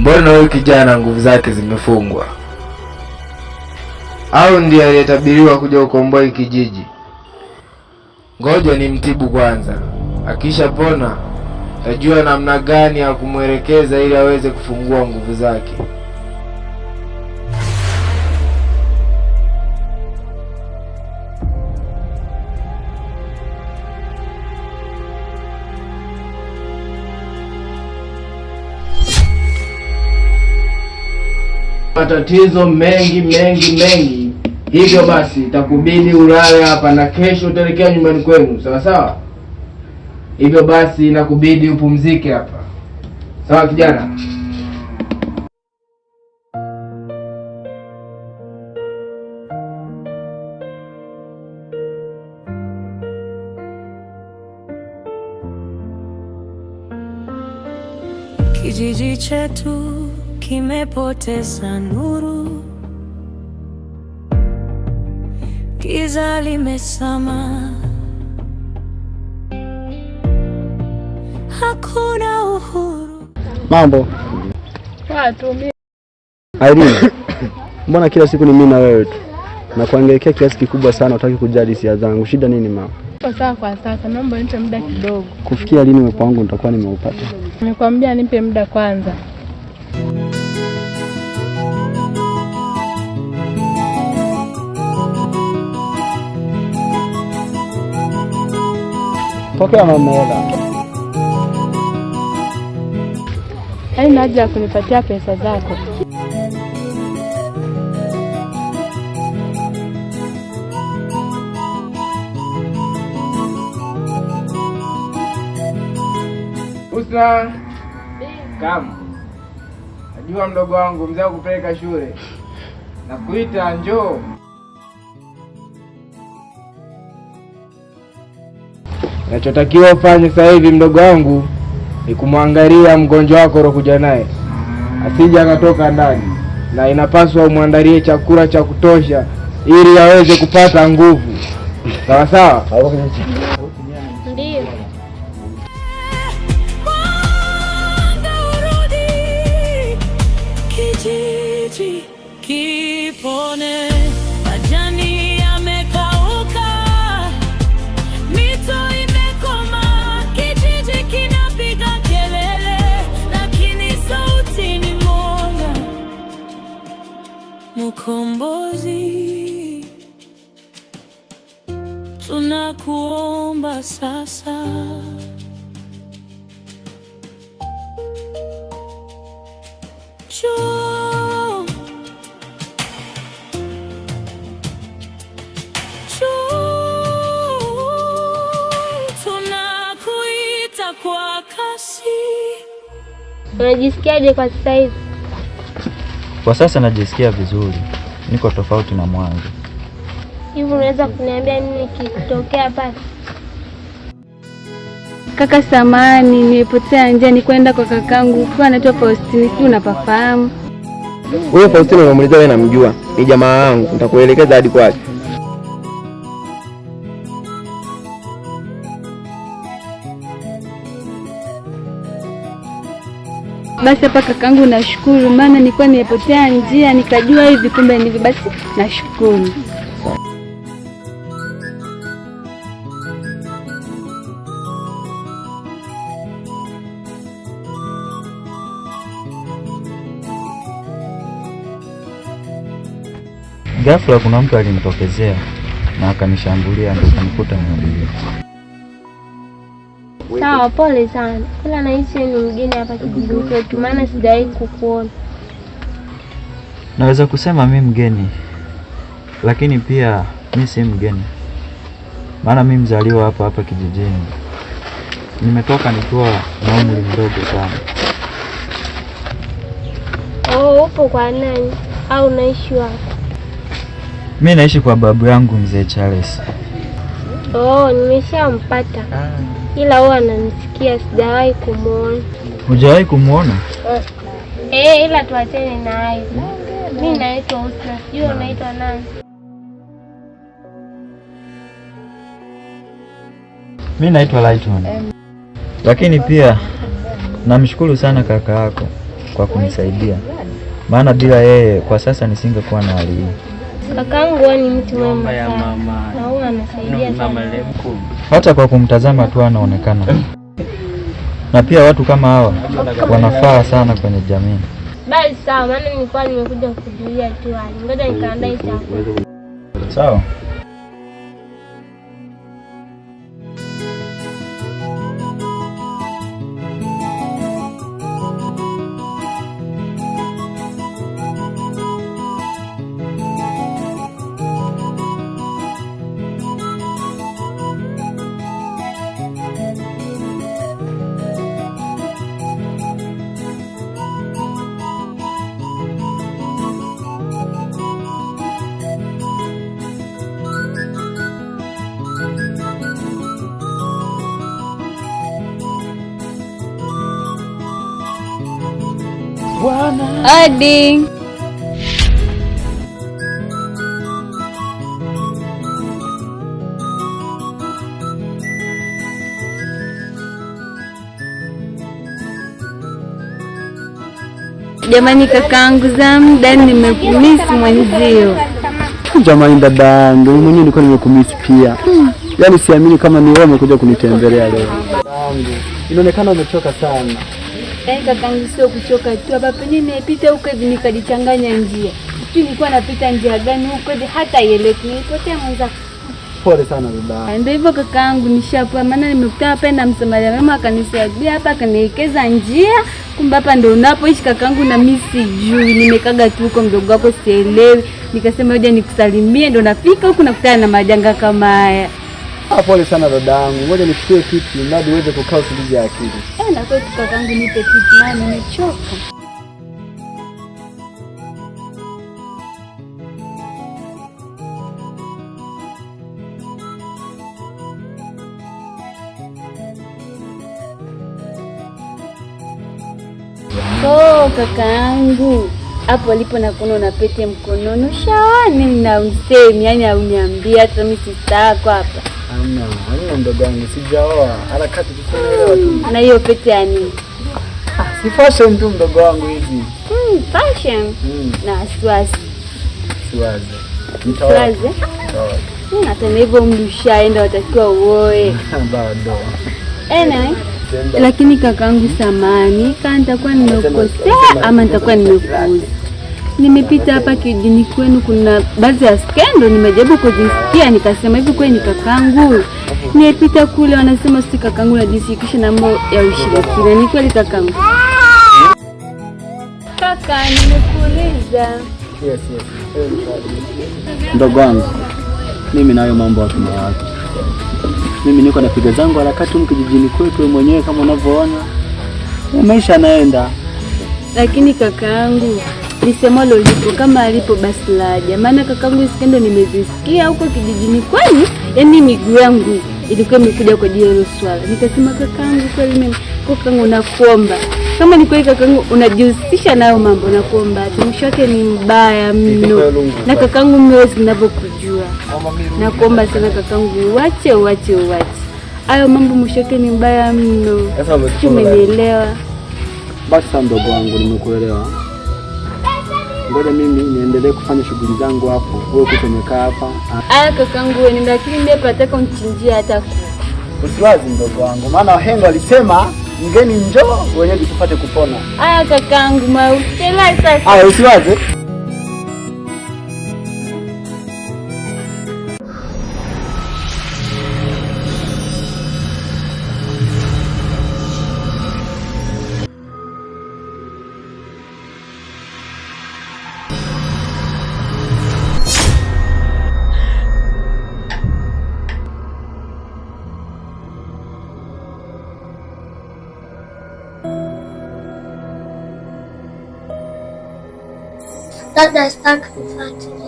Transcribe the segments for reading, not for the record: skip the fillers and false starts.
Mbona huyu kijana nguvu zake zimefungwa? Au ndiye aliyetabiriwa kuja kukomboa kijiji? Ngoja nimtibu kwanza. Akishapona tajua namna gani ya kumwelekeza ili aweze kufungua nguvu zake. Matatizo mengi. Hivyo basi itakubidi ulale hapa na kesho utaelekea nyumbani kwenu, sawa sawa? Hivyo basi inakubidi upumzike hapa. Sawa kijana? Kijiji chetu kimepoteza nuru, giza limesama, hakuna uhuru. Mambo Irene, mbona kila siku ni mimi na wewe tu? Na kuangalia kiasi kikubwa sana utaki kujali hisia zangu. Shida nini mama? Kwa sasa naomba nipe muda kidogo. Kufikia lini mpango wangu nitakuwa nimeupata? Nimekwambia nipe muda kwanza. Pokea mama hela. Haina haja ya kunipatia pesa zako. Usna. Kama. Najua mdogo wangu mzee kupeleka shule. Nakuita njoo. Nachotakiwa ufanye sasa hivi mdogo wangu ni kumwangalia mgonjwa wako ulokuja naye. Asije akatoka ndani. Na inapaswa umwandalie chakula cha kutosha ili aweze kupata nguvu. Sawa sawa? Ndio. Kijiji kipone, majani yamekauka, mito imekoma, kijiji kinapiga kelele, lakini sauti ni moja. Mkombozi, tunakuomba sasa. Tunakuita kwa kasi. Unajisikiaje kwa sasa hivi? Kwa sasa najisikia vizuri. Niko tofauti na mwanzo. Hivi unaweza kuniambia nini kitokea pale? Kaka samani, nimepotea njia ni kwenda kwa kakangu. Kwa anaitwa Faustini, si unapafahamu? Huyo Faustini unamuuliza wewe, namjua. Ni jamaa wangu, nitakuelekeza hadi kwake. Basi hapa kakangu nashukuru, maana nilikuwa nimepotea njia nikajua hivi kumbe hivi, basi nashukuru. Ghafla kuna mtu alinitokezea na akanishambulia, ndio kanikuta nimeumia. Sawa, pole sana. Kila nahisi ni mgeni hapa kijijini kwetu, maana sijawahi kukuona. Naweza kusema mimi mgeni, lakini pia mimi si mgeni. Maana mimi mzaliwa hapa kijijini. Nimetoka nikiwa na umri mdogo sana. Oh, upo kwa nani? Au unaishi wapi? Mimi naishi kwa babu yangu mzee Charles. Oh, nimeshampata. Ila huwa ananisikia, sijawahi kumuona. Hujawahi kumuona? Ila tuachane na hayo. Mimi naitwa Usna, sijui unaitwa nani? Mimi naitwa Lighton. Lakini pia namshukuru sana kaka yako kwa kunisaidia, maana bila yeye kwa sasa nisingekuwa na hali hii. Kakangu ni mtu mwema sana. Na huwa anasaidia sana. Hata kwa kumtazama tu anaonekana. Na pia watu kama hawa wanafaa sana kwenye jamii. Basi sawa, maana nilikuwa nimekuja kujulia tu hali. Ngoja nikaandae chakula. Sawa. Adi. Jamani kakaangu za muda nimekumisi mwenzio. Jamani dadangu, mimi mwenyewe nilikuwa nimekumisi pia. Yaani siamini kama ni wewe umekuja kunitembelea leo. Dadangu, inaonekana umechoka sana. Kakangu sio kuchoka tu, hapa penye nimepita huko hivi nikajichanganya njia. Sijui nilikuwa napita njia gani huko hivi hata ieleweki, nilipotea mwanzo. Pole sana dada. Ndio hivyo kakaangu, nishapoa maana nimekutana hapa na msamaria mama akanisaidia hapa akanielekeza njia. Kumbe hapa ndio unapoishi kakaangu na mimi sijui. Nimekaga tu huko mdogo wako sielewi. Nikasema ngoja nikusalimie ndio nafika huku nakutana na majanga kama haya. Pole sana dadangu. Ngoja nichukue kiti mradi uweze kukaa utulize akili. Na kwa kakaangu nipe kiti maana nimechoka. Kakaangu hapo alipo na kuona na pete mkononi ushaani na usemi yani hauniambia hata mimi sitako hapa. Hamna mdogo wangu sijaoa. Harakati tunaelewa tu. Na hiyo pete ya nini? Si fashion tu mdogo wangu hizi. Fashion. Na wasiwasi. Siwaze. Siwaze? Na tena hivyo mlishaenda watakiwa uoe. Bado. Lakini kakaangu samani, kama nitakuwa nimekosea ama nitakuwa nimekuuza. Nimepita hapa kijijini kwenu kuna baadhi ya skendo nimejaribu kuzisikia nikasema hivi kweli kakaangu. Nimepita kule wanasema si kakaangu najishikisha na mambo ya ushirikina. Ni kweli kakaangu? Kaka nimekuuliza. Yes. Ndogo wangu. Mimi nayo mambo ya watu. Mimi niko napiga zangu harakati huko kijijini kwetu mwenyewe kama unavyoona. Maisha yanaenda. Lakini kakaangu, lisemalo lipo kama alipo basi laja. Maana kakaangu skendo nimezisikia huko kijijini kwenu, yani miguu yangu ilikuwa imekuja kwa ajili ya swala. Nikasema kakaangu kweli mimi kakaangu nakuomba. Kama ni kweli kakaangu unajihusisha nayo mambo nakuomba. Mwisho wake ni mbaya mno. Na kakaangu mimi ninavyokujua. Nakuomba sana kakaangu uache. Hayo mambo mwisho wake ni mbaya mno. Umenielewa? Basi sana ndogo wangu nimekuelewa. Ngoja mimi niendelee kufanya shughuli zangu hapo. Wewe kutomekaa hapa. Kakaangu wewe ndio lakini mimi nataka unichinjie hata kuku. Usiwazi ndogo wangu. Maana wahenga walisema mgeni njoo wenyeji tupate kupona. Kakaangu mautela sasa. Usiwaze. Dada sitaki kufuatilia.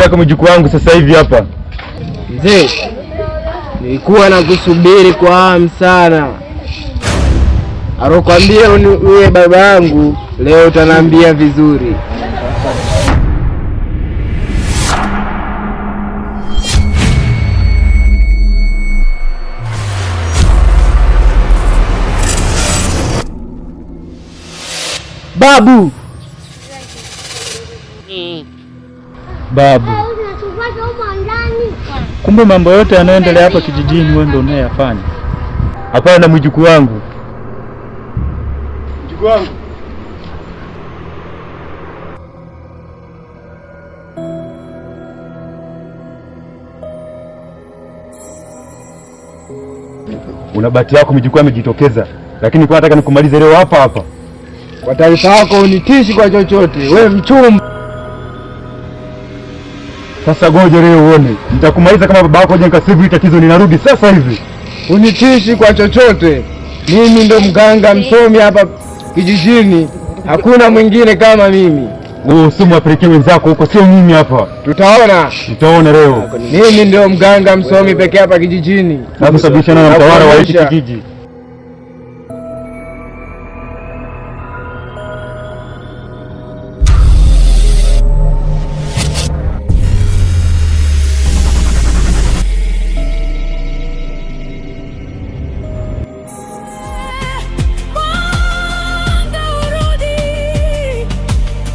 Namtaka mjukuu wangu sasa hivi hapa. Mzee, nilikuwa nakusubiri kwa hamu sana. Arokwambia uwe baba yangu, leo utaniambia vizuri. Babu! Babu, kumbe mambo yote yanayoendelea hapa kijijini wewe ndio unayafanya? Hapana mjukuu wangu. Mjukuu wangu. Una bahati yako mjukuu amejitokeza, lakini kwa nataka nikumalize leo hapa hapa. Kwa taarifa yako unitishi kwa chochote, wewe mchumba. Sasa ngoja leo uone. Nitakumaliza kama baba yako jenga save tatizo ninarudi sasa hivi. Unitishi kwa chochote. Mimi ndo mganga msomi hapa kijijini. Hakuna mwingine kama mimi. Wewe simu apelekee wenzako huko, sio mimi hapa. Tutaona leo. Mimi ndio mganga msomi pekee hapa kijijini. Na kusababishana na mtawala wa hiki kijiji.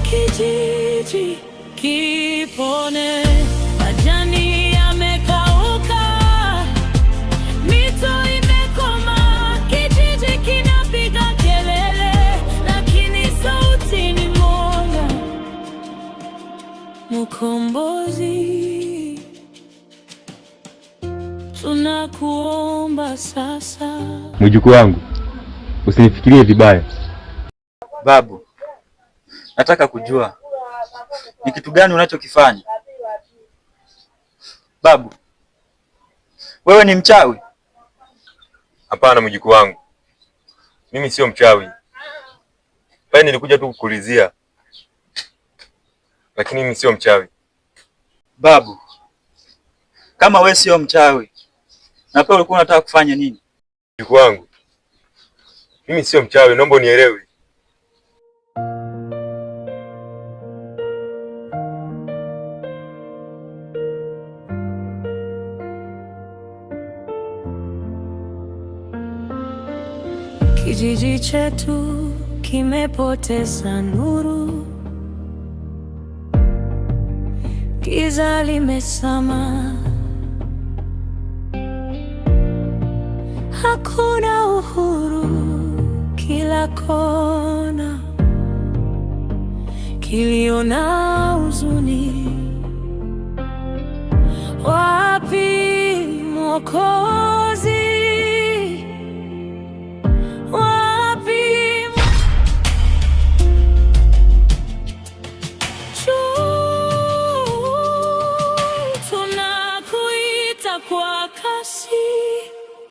Kijiji kipone, majani yamekauka, mito imekoma, kijiji kinapiga kelele, lakini sauti ni moja. Mkombozi, tunakuomba sasa. Mjukuu wangu, usinifikirie vibaya. Babu, nataka kujua ni kitu gani unachokifanya? Babu, wewe ni mchawi? Hapana mjukuu wangu, mimi sio mchawi. Pale nilikuja tu kukulizia, lakini mimi sio mchawi. Babu, kama wewe sio mchawi, na pia ulikuwa unataka kufanya nini? Mjukuu wangu, mimi sio mchawi, naomba unielewe. Kijiji chetu kimepoteza nuru, giza limesama, hakuna uhuru, kila kona kilio na huzuni. Wapi Mwokozi?